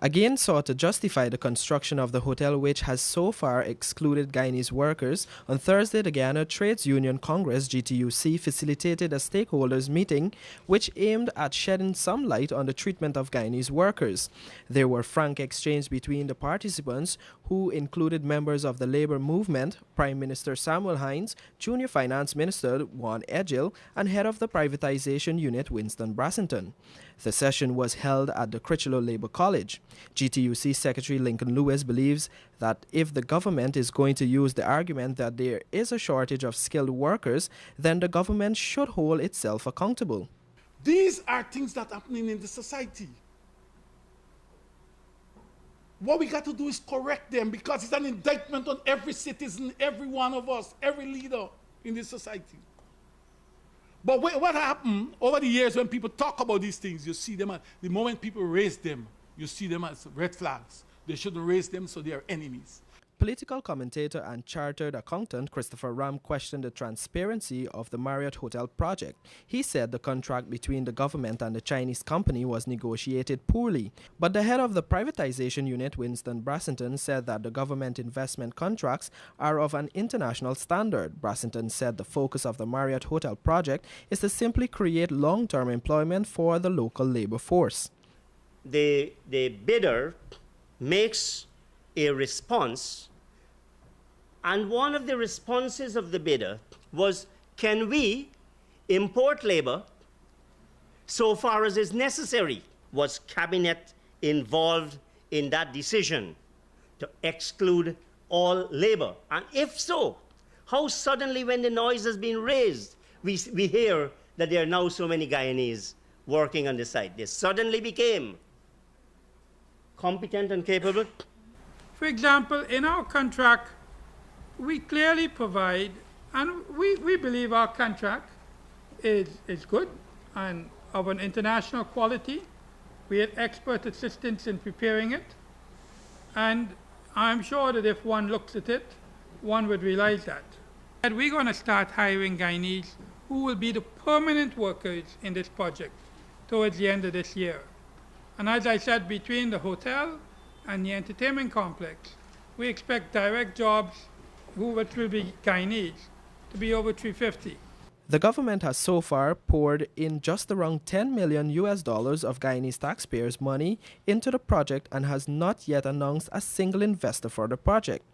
again sought to justify the construction of the hotel, which has so far excluded Guyanese workers. On Thursday, the Guyana Trades Union Congress (GTUC) facilitated a stakeholders meeting which aimed at shedding some light on the treatment of Guyanese workers. There were frank exchanges between the participants, who included members of the labor movement, Prime Minister Samuel Hines, Junior Finance Minister Juan Edgil, and head of the privatization unit Winston Brassington. The session was held at the Critchlow Labour College. GTUC Secretary Lincoln Lewis believes that if the government is going to use the argument that there is a shortage of skilled workers, then the government should hold itself accountable. These are things that are happening in the society. What we got to do is correct them, because it's an indictment on every citizen, every one of us, every leader in this society. But what happened over the years when people talk about these things, you see them, the moment people raise them, you see them as red flags. They shouldn't raise them, so they are enemies. Political commentator and chartered accountant Christopher Ram questioned the transparency of the Marriott Hotel project. He said the contract between the government and the Chinese company was negotiated poorly. But the head of the privatization unit, Winston Brassington, said that the government investment contracts are of an international standard. Brassington said the focus of the Marriott Hotel project is to simply create long-term employment for the local labor force. The bidder makes a response, and one of the responses of the bidder was, can we import labor so far as is necessary? Was cabinet involved in that decision to exclude all labor? And if so, how suddenly, when the noise has been raised, we hear that there are now so many Guyanese working on the site? They suddenly became competent and capable. For example, in our contract, we clearly provide, and we believe our contract is good and of an international quality. We had expert assistance in preparing it, and I'm sure that if one looks at it, one would realize that. And we're going to start hiring Guyanese who will be the permanent workers in this project towards the end of this year. And as I said, between the hotel and the entertainment complex, we expect direct jobs, which will be Guyanese, to be over 350. The government has so far poured in just around $10 million of Guyanese taxpayers' money into the project and has not yet announced a single investor for the project.